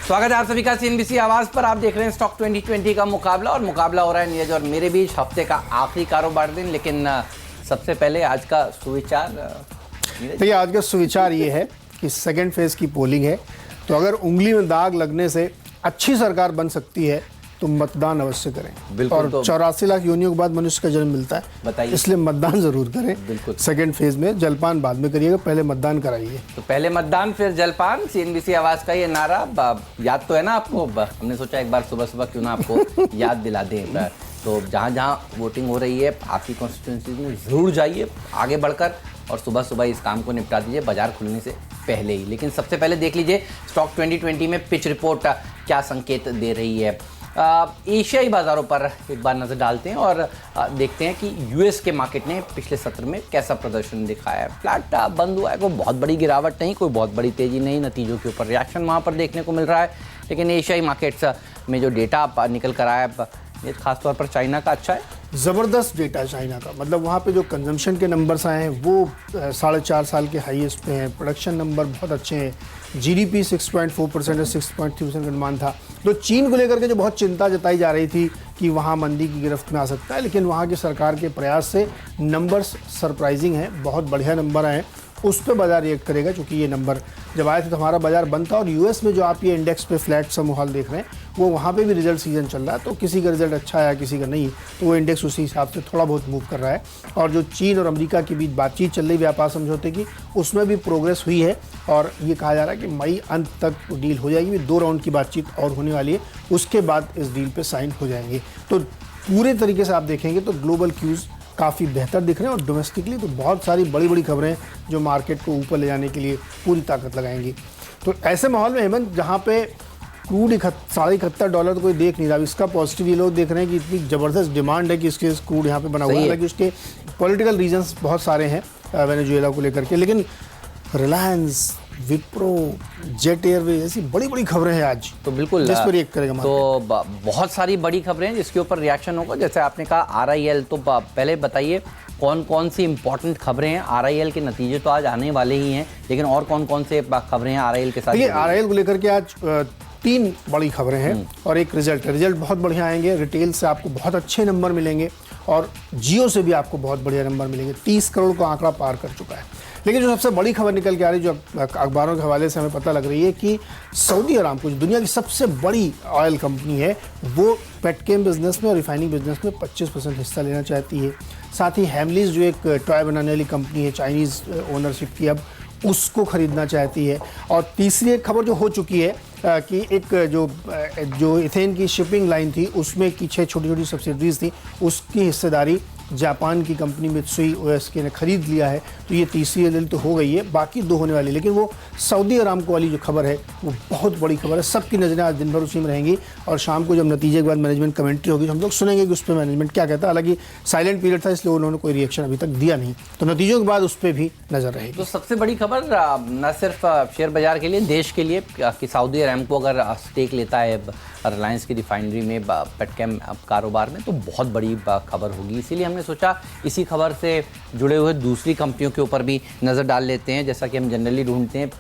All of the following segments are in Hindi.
स्वागत है आप सभी का सीएनबीसी आवाज पर। आप देख रहे हैं स्टॉक 2020 का मुकाबला, और मुकाबला हो रहा है नीरज और मेरे बीच हफ्ते का आखिरी कारोबार दिन। लेकिन सबसे पहले आज का सुविचार। देखिए, आज का सुविचार ये है कि सेकंड फेज की पोलिंग है, तो अगर उंगली में दाग लगने से अच्छी सरकार बन सकती है तो मतदान अवश्य करें। और 84 लाख योनियों के बाद मनुष्य का जन्म मिलता है, बताइए, इसलिए मतदान जरूर करें। बिल्कुल, सेकंड फेज में जलपान बाद में करिएगा, पहले मतदान कराइए। तो पहले मतदान फिर जलपान, सीएनबीसी आवाज का ये नारा याद तो है ना आपको? हमने सोचा एक बार सुबह सुबह क्यों ना आपको याद दिला दें। तो जहाँ जहाँ वोटिंग हो रही है आपकी कॉन्स्टिट्यूंसी में ज़रूर जाइए आगे बढ़कर, और सुबह सुबह इस काम को निपटा दीजिए बाजार खुलने से पहले ही। लेकिन सबसे पहले देख लीजिए स्टॉक 2020 में पिच रिपोर्ट क्या संकेत दे रही है। एशियाई बाज़ारों पर एक बार नज़र डालते हैं और देखते हैं कि यूएस के मार्केट ने पिछले सत्र में कैसा प्रदर्शन दिखाया है। फ्लैट बंद हुआ है, कोई बहुत बड़ी गिरावट नहीं, कोई बहुत बड़ी तेज़ी नहीं, नतीजों के ऊपर रिएक्शन वहाँ पर देखने को मिल रहा है। लेकिन एशियाई मार्केट्स में जो डेटा निकल कर आया है, ये खासतौर पर चाइना का अच्छा है। ज़बरदस्त डेटा है चाइना का, मतलब वहाँ पे जो कंजम्पशन के नंबर्स आए हैं वो 4.5 साल के हाईएस्ट पे हैं। प्रोडक्शन नंबर बहुत अच्छे हैं। जीडीपी 6.4% है, 6.3% का अनुमान था। तो चीन को लेकर के जो बहुत चिंता जताई जा रही थी कि वहाँ मंदी की गिरफ्त में आ सकता है, लेकिन वहाँ की सरकार के प्रयास से नंबर्स सरप्राइजिंग हैं, बहुत बढ़िया नंबर आए हैं। उस पर बाजार रिएक्ट करेगा, क्योंकि ये नंबर जब आए थे तो हमारा बाजार बंद था। और यूएस में जो आप ये इंडेक्स पे फ्लैट सा माहौल देख रहे हैं, वो वहाँ पे भी रिजल्ट सीजन चल रहा है, तो किसी का रिजल्ट अच्छा आया किसी का नहीं, तो वो इंडेक्स उसी हिसाब से थोड़ा बहुत मूव कर रहा है। और जो चीन और अमेरिका के बीच बातचीत चल रही व्यापार समझौते की, उसमें भी प्रोग्रेस हुई है, और ये कहा जा रहा है कि मई अंत तक डील हो जाएगी। 2 राउंड की बातचीत और होने वाली है, उसके बाद इस डील पर साइन हो जाएंगे। तो पूरे तरीके से आप देखेंगे तो ग्लोबल क्यूज़ काफ़ी बेहतर दिख रहे हैं, और डोमेस्टिकली तो बहुत सारी बड़ी बड़ी खबरें जो मार्केट को ऊपर ले जाने के लिए पूरी ताकत लगाएंगी। तो ऐसे माहौल में हेमंत, जहाँ पे क्रूड $71.5 तो कोई देख नहीं रहा, इसका पॉजिटिव ये लोग देख रहे हैं कि इतनी ज़बरदस्त डिमांड है कि इसके क्रूड यहाँ पे बना हुआ है। हालांकि उसके पॉलिटिकल रीजंस बहुत सारे हैं वेनेजुएला को लेकर के, लेकिन रिलायंस, विप्रो, जेट एयरवेज ऐसी बड़ी बड़ी खबरें हैं आज, तो बिल्कुल जिस पर रिएक्ट करेगा मार्केट। तो बहुत सारी बड़ी खबरें हैं जिसके ऊपर रिएक्शन होगा। जैसे आपने कहा आरआईएल, तो पहले बताइए कौन कौन सी इंपॉर्टेंट खबरें हैं। आरआईएल के नतीजे तो आज आने वाले ही हैं, लेकिन और कौन कौन से खबरें हैं आरआईएल के साथ? देखिए, आरआईएल को लेकर के आज 3 बड़ी खबरें हैं और एक रिजल्ट बहुत बढ़िया आएंगे। रिटेल से आपको बहुत अच्छे नंबर मिलेंगे, और जियो से भी आपको बहुत बढ़िया नंबर मिलेंगे। 30 करोड़ का आंकड़ा पार कर चुका है। लेकिन जो सबसे बड़ी खबर निकल के आ रही है, जो अखबारों के हवाले से हमें पता लग रही है, कि सऊदी अरामको जो दुनिया की सबसे बड़ी ऑयल कंपनी है, वो पेट्रोकेम बिजनेस में और रिफाइनिंग बिजनेस में 25% हिस्सा लेना चाहती है। साथ ही हैमलीज जो एक टॉय बनाने वाली कंपनी है, चाइनीज़ ओनरशिप की, अब उसको खरीदना चाहती है। और तीसरी एक खबर जो हो चुकी है कि एक जो इथेन की शिपिंग लाइन थी, उसमें की 6 छोटी छोटी सब्सिडरीज थी, उसकी हिस्सेदारी जापान की कंपनी मित्सुई ओएसके ने खरीद लिया है। तो ये तीसरी डील तो हो गई है, बाकी 2 होने वाली। लेकिन वो सऊदी अरामको वाली जो खबर है वो बहुत बड़ी खबर है। सबकी नज़रें आज दिन भर उसी में रहेंगी, और शाम को जब नतीजे के बाद मैनेजमेंट कमेंट्री होगी तो हम लोग सुनेंगे कि उस पर मैनेजमेंट क्या कहता है। हालांकि साइलेंट पीरियड था, इसलिए उन्होंने कोई रिएक्शन अभी तक दिया नहीं, तो नतीजों के बाद उस पर भी नजर रहेगी। तो सबसे बड़ी खबर न सिर्फ शेयर बाजार के लिए, देश के लिए, कि सऊदी अरामको अगर स्टेक लेता है रिलायंस की रिफाइनरी में, पेट्रोकेम कारोबार में, तो बहुत बड़ी खबर होगी। इसीलिए हमने सोचा इसी खबर से जुड़े हुए दूसरी कंपनियों के ऊपर भी नज़र डाल लेते हैं। जैसा कि हम जनरली ढूंढते हैं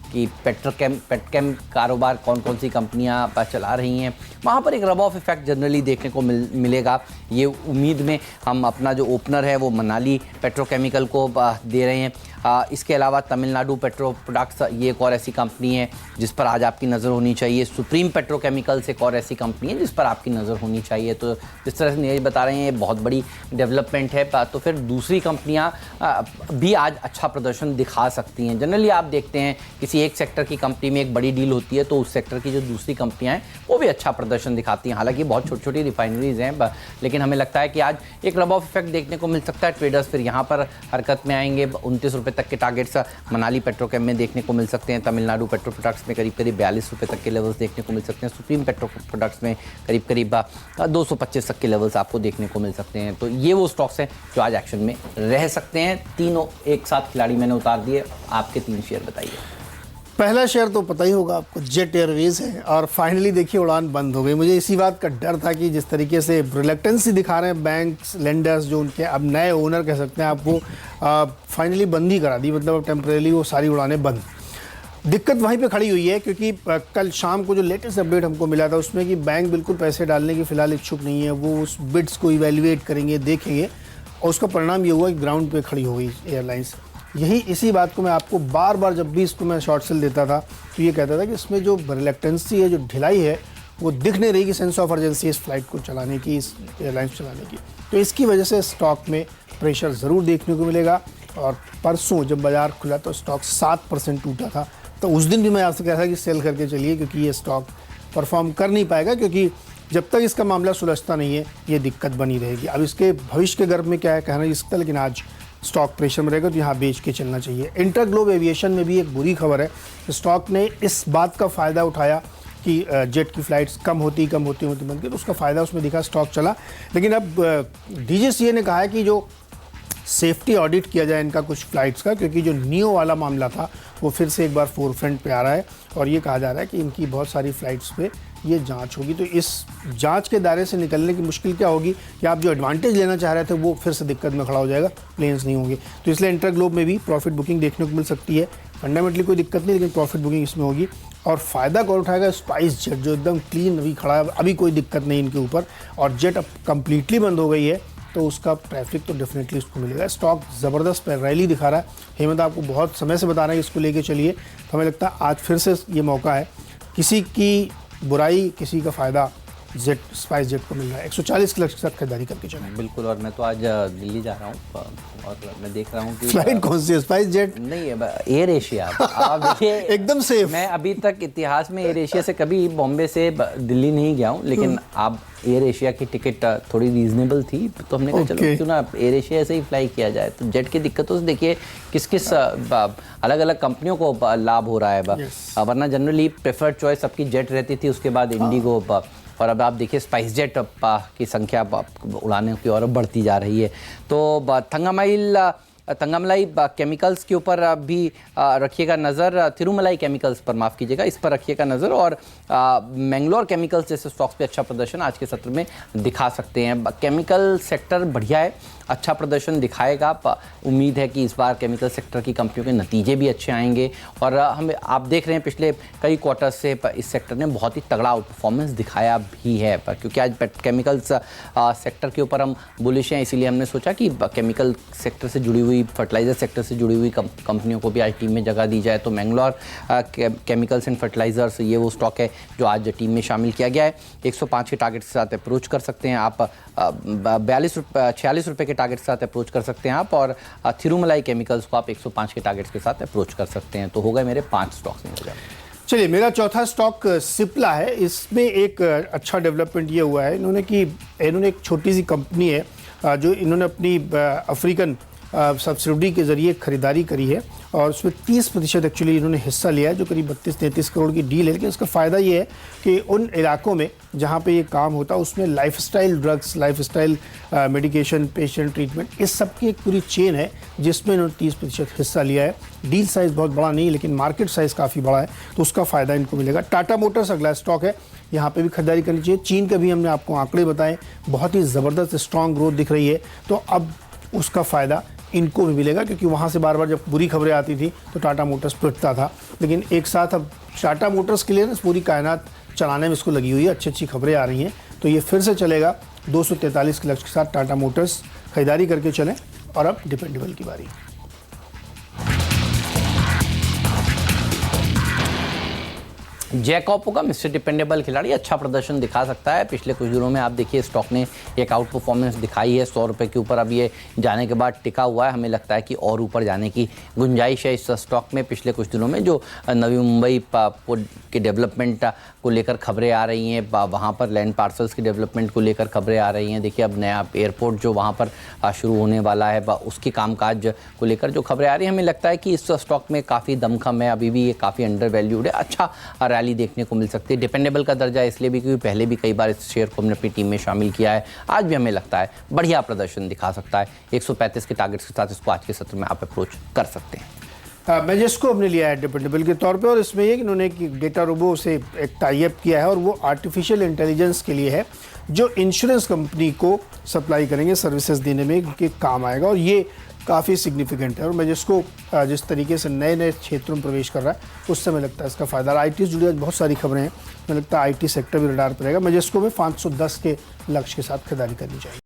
कि पेट्रोकेम कारोबार कौन कौन सी कंपनियां चला रही हैं, वहाँ पर एक रब ऑफ इफेक्ट जनरली देखने को मिलेगा। ये उम्मीद में हम अपना जो ओपनर है वो मनाली पेट्रोकेमिकल को दे रहे हैं। इसके अलावा तमिलनाडु पेट्रो प्रोडक्ट्स, ये एक और ऐसी कंपनी है जिस पर आज आपकी नज़र होनी चाहिए। सुप्रीम पेट्रोकेमिकल्स एक और ऐसी कंपनी है जिस पर आपकी नज़र होनी चाहिए। तो जिस तरह से नीरज बता रहे हैं, ये बहुत बड़ी डेवलपमेंट है। तो फिर दूसरी कंपनियां भी आज अच्छा प्रदर्शन दिखा सकती हैं। जनरली आप देखते हैं किसी एक सेक्टर की कंपनी में एक बड़ी डील होती है, तो उस सेक्टर की जो दूसरी कंपनियां हैं वो भी अच्छा प्रदर्शन दिखाती हैं। हालांकि बहुत छोटी छोटी रिफाइनरीज हैं, लेकिन हमें लगता है कि आज एक रब ऑफ इफेक्ट देखने को मिल सकता है। ट्रेडर्स फिर यहाँ पर हरकत में आएंगे। 29 रुपये तक के टारगेट्स मनाली पेट्रोकेम में देखने को मिल सकते हैं। तमिलनाडु पेट्रो प्रोडक्ट्स में करीब 42 रुपये तक के लेवल्स देखने को मिल सकते हैं। सुप्रीम पेट्रो प्रोडक्ट्स में करीब 225 तक के लेवल्स आपको देखने को मिल सकते हैं। तो ये वो स्टॉक्स हैं जो आज एक्शन में रह सकते हैं। तीनों एक साथ खिलाड़ी मैंने उतार दिए, आपके 3 शेयर बताइए। पहला शेयर तो पता ही होगा आपको, जेट एयरवेज है, और फाइनली देखिए उड़ान बंद हो गई। मुझे इसी बात का डर था कि जिस तरीके से रिलेक्टेंसी दिखा रहे हैं बैंक्स, लेंडर्स, जो उनके अब नए ओनर कह सकते हैं आप, वो फाइनली बंद ही करा दी। मतलब अब टेम्परेली वो सारी उड़ानें बंद। दिक्कत वहीं पे खड़ी हुई है क्योंकि कल शाम को जो लेटेस्ट अपडेट हमको मिला था उसमें कि बैंक बिल्कुल पैसे डालने की फिलहाल इच्छुक नहीं है। वो उस बिड्स को इवेल्युएट करेंगे, देखेंगे, और उसका परिणाम ये हुआ कि ग्राउंड पे खड़ी हो गई एयरलाइंस। इसी बात को मैं आपको बार बार, जब भी इसको मैं शॉर्ट सेल देता था तो ये कहता था कि इसमें जो रिलेक्टेंसी है, जो ढिलाई है, वो दिख नहीं रही कि सेंस ऑफ अर्जेंसी इस फ्लाइट को चलाने की, इस एयरलाइंस चलाने की। तो इसकी वजह से स्टॉक में प्रेशर ज़रूर देखने को मिलेगा। और परसों जब बाजार खुला तो स्टॉक 7% टूटा था, तो उस दिन भी मैं आपसे कहा था कि सेल करके चलिए, क्योंकि ये स्टॉक परफॉर्म कर नहीं पाएगा, क्योंकि जब तक इसका मामला सुलझता नहीं है ये दिक्कत बनी रहेगी। अब इसके भविष्य के गर्भ में क्या है कहना नहीं सकता, लेकिन आज स्टॉक प्रेशर में रहेगा तो यहाँ बेच के चलना चाहिए। इंटरग्लोब एविएशन में भी एक बुरी खबर है, स्टॉक ने इस बात का फ़ायदा उठाया कि जेट की फ़्लाइट्स कम होती बंद की, तो उसका फ़ायदा उसमें दिखा, स्टॉक चला। लेकिन अब DGCA ने कहा है कि जो सेफ्टी ऑडिट किया जाए इनका कुछ फ़्लाइट्स का, क्योंकि जो नियो वाला मामला था वो फिर से एक बार फोरफ्रंट पे आ रहा है और ये कहा जा रहा है कि इनकी बहुत सारी फ़्लाइट्स पे ये जांच होगी। तो इस जांच के दायरे से निकलने की मुश्किल क्या होगी कि आप जो एडवांटेज लेना चाह रहे थे वो फिर से दिक्कत में खड़ा हो जाएगा, प्लेन्स नहीं होंगे। तो इसलिए इंटरग्लोब में भी प्रॉफिट बुकिंग देखने को मिल सकती है। फंडामेंटली कोई दिक्कत नहीं, लेकिन प्रॉफिट बुकिंग इसमें होगी। और फ़ायदा कौन उठाएगा? स्पाइस जेट, जो एकदम क्लीन अभी खड़ा है, अभी कोई दिक्कत नहीं इनके ऊपर, और जेट अब कम्प्लीटली बंद हो गई है, तो उसका ट्रैफिक तो डेफिनेटली उसको मिलेगा। स्टॉक ज़बरदस्त रैली दिखा रहा है। हेमंत आपको बहुत समय से बता रहे हैं कि इसको लेके चलिए, तो हमें लगता है आज फिर से ये मौका है। किसी की बुराई, किसी का फ़ायदा जेट, स्पाइस जेट को मिल रहा है। 140 के लक्ष्य के साथ खरीदारी करके चलें। बिल्कुल। और मैं तो आज दिल्ली जा रहा हूँ और मैं देख रहा हूँ कि फ्लाइट कौन सी है? स्पाइस जेट नहीं है, एयर एशिया। आप देखिए एकदम सेफ। मैं अभी तक इतिहास में एयर एशिया से कभी बॉम्बे से दिल्ली नहीं गया हूँ, लेकिन आप एयर एशिया की टिकट थोड़ी रीजनेबल थी, तो हमने कहा चलो क्यों ना एयर एशिया से ही फ्लाई किया जाए। तो जेट की दिक्कतों से देखिए किस अलग अलग कंपनियों को लाभ हो रहा है। वरना जनरली प्रेफर्ड चॉइस सबकी जेट रहती थी, उसके बाद इंडिगो, और अब आप देखिए स्पाइस जेट की संख्या उड़ाने की ओर बढ़ती जा रही है। तो तंगमलाई केमिकल्स के ऊपर भी रखिएगा नज़र, तिरुमलाई केमिकल्स पर, माफ़ कीजिएगा, इस पर रखिएगा नज़र। और मैंगलोर केमिकल्स जैसे स्टॉक्स पे अच्छा प्रदर्शन आज के सत्र में दिखा सकते हैं। केमिकल सेक्टर बढ़िया है, अच्छा प्रदर्शन दिखाएगा। उम्मीद है कि इस बार केमिकल सेक्टर की कंपनियों के नतीजे भी अच्छे आएंगे। और हम आप देख रहे हैं पिछले कई क्वार्टर से इस सेक्टर ने बहुत ही तगड़ा आउट परफॉर्मेंस दिखाया भी है, क्योंकि आज केमिकल्स सेक्टर के ऊपर हम बुलिश हैं, इसीलिए हमने सोचा कि केमिकल सेक्टर से जुड़ी हुई, फर्टिलाइजर सेक्टर से जुड़ी हुई कंपनियों को भी आज टीम में जगह दी जाए। तो मैंगलोर केमिकल्स एंड फर्टिलाइजर्स, ये वो स्टॉक है जो आज टीम में शामिल किया गया है। 105 के टारगेट के साथ अप्रोच कर सकते हैं आप, 46 रुपये के टारगेट के साथ अप्रोच कर सकते हैं आप, और थिरुमलाई केमिकल्स को आप 105 के टारगेट के साथ अप्रोच कर सकते हैं। तो हो गए मेरे 5 स्टॉक्स में हो जाए। चलिए, मेरा चौथा स्टॉक सिप्ला है। इसमें एक अच्छा डेवलपमेंट ये हुआ है इन्होंने एक छोटी सी कंपनी है जो इन्होंने अपनी अफ्रीकन सब्सिडी के ज़रिए खरीदारी करी है, और उसमें 30% एक्चुअली इन्होंने हिस्सा लिया है, जो करीब 32-33 करोड़ की डील है। लेकिन इसका फ़ायदा ये है कि उन इलाकों में जहाँ पे ये काम होता है उसमें lifestyle drugs, lifestyle medication, patient treatment, इस सब की एक पूरी चेन है जिसमें इन्होंने 30% हिस्सा लिया है। डील साइज़ बहुत बड़ा नहीं, लेकिन मार्केट साइज़ काफ़ी बड़ा है, तो उसका फ़ायदा इनको मिलेगा। टाटा मोटर्स अगला स्टॉक है, यहाँ पे भी खरीदारी करनी चाहिए। चीन के भी हमने आपको आंकड़े बताए, बहुत ही ज़बरदस्त स्ट्रॉन्ग ग्रोथ दिख रही है, तो अब उसका फ़ायदा इनको भी मिलेगा, क्योंकि वहाँ से बार बार जब बुरी खबरें आती थी तो टाटा मोटर्स पिटता था। लेकिन एक साथ अब टाटा मोटर्स के लिए ना पूरी कायनात चलाने में इसको लगी हुई है, अच्छी खबरें आ रही हैं, तो ये फिर से चलेगा। 243 के लक्ष्य के साथ टाटा मोटर्स खरीदारी करके चलें। और अब डिपेंडेबल की बारी। जैकॉपो का मिस्टर डिपेंडेबल खिलाड़ी अच्छा प्रदर्शन दिखा सकता है। पिछले कुछ दिनों में आप देखिए स्टॉक ने एक आउट परफॉर्मेंस दिखाई है, 100 रुपये के ऊपर अब ये जाने के बाद टिका हुआ है। हमें लगता है कि और ऊपर जाने की गुंजाइश है इस स्टॉक में। पिछले कुछ दिनों में जो नवी मुंबई के डेवलपमेंट को लेकर खबरें आ रही हैं, वहाँ पर लैंड पार्सल्स की डेवलपमेंट को लेकर खबरें आ रही हैं। देखिए अब नया एयरपोर्ट जो वहाँ पर शुरू होने वाला है, उसकी कामकाज को लेकर जो खबरें आ रही हैं, हमें लगता है कि इस स्टॉक में काफ़ी दमखम है, अभी भी ये काफ़ी अंडर वैल्यूड है, अच्छा रैली देखने को मिल सकती है। डिपेंडेबल का दर्जा इसलिए भी क्योंकि पहले भी कई बार इस शेयर को हमने अपनी टीम में शामिल किया है। आज भी हमें लगता है बढ़िया प्रदर्शन दिखा सकता है। 135 के टारगेट्स के साथ इसको आज के सत्र में आप अप्रोच कर सकते हैं। मैजेस्को हमने लिया है डिपेंडेबल के तौर पे, और इसमें ये कि उन्होंने डेटा रोबो से एक टाई अप किया है, और वो आर्टिफिशियल इंटेलिजेंस के लिए है, जो इंश्योरेंस कंपनी को सप्लाई करेंगे, सर्विसेज देने में उनके काम आएगा। और ये काफ़ी सिग्निफिकेंट है। और मैजेस्को जिस तरीके से नए नए क्षेत्रों में प्रवेश कर रहा है, उससे मुझे लगता है इसका फ़ायदा। IT से जुड़ी आज बहुत सारी खबरें हैं, मुझे लगता है IT सेक्टर भी रडार पर रहेगा। मैजेस्को में 510 के लक्ष्य के साथ खरीदारी करनी चाहिए।